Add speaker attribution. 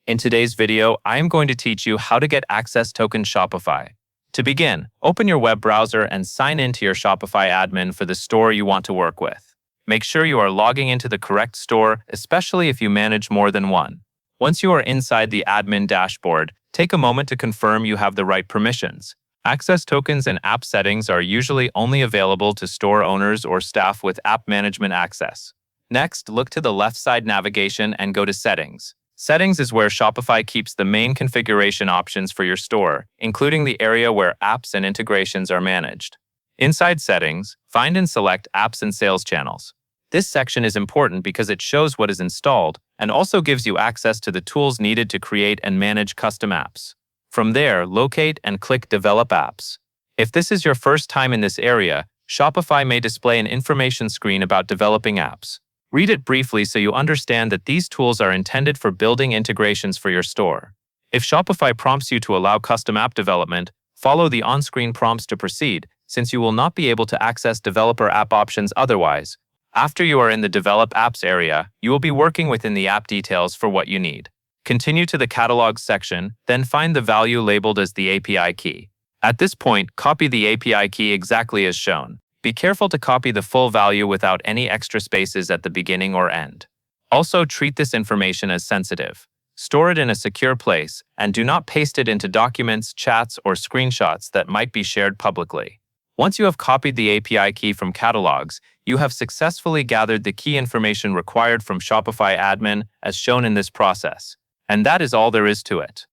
Speaker 1: In today's video, I am going to teach you how to get Access Token Shopify. To begin, open your web browser and sign in to your Shopify admin for the store you want to work with. Make sure you are logging into the correct store, especially if you manage more than one. Once you are inside the admin dashboard, take a moment to confirm you have the right permissions. Access tokens and app settings are usually only available to store owners or staff with app management access. Next, look to the left side navigation and go to Settings. Settings is where Shopify keeps the main configuration options for your store, including the area where apps and integrations are managed. Inside Settings, find and select Apps and Sales Channels. This section is important because it shows what is installed and also gives you access to the tools needed to create and manage custom apps. From there, locate and click Develop Apps. If this is your first time in this area, Shopify may display an information screen about developing apps. Read it briefly so you understand that these tools are intended for building integrations for your store. If Shopify prompts you to allow custom app development, follow the on-screen prompts to proceed, since you will not be able to access developer app options otherwise. After you are in the Develop Apps area, you will be working within the app details for what you need. Continue to the Catalogs section, then find the value labeled as the API key. At this point, copy the API key exactly as shown. Be careful to copy the full value without any extra spaces at the beginning or end. Also, treat this information as sensitive. Store it in a secure place, and do not paste it into documents, chats, or screenshots that might be shared publicly. Once you have copied the API key from Catalogs, you have successfully gathered the key information required from Shopify admin as shown in this process. And that is all there is to it.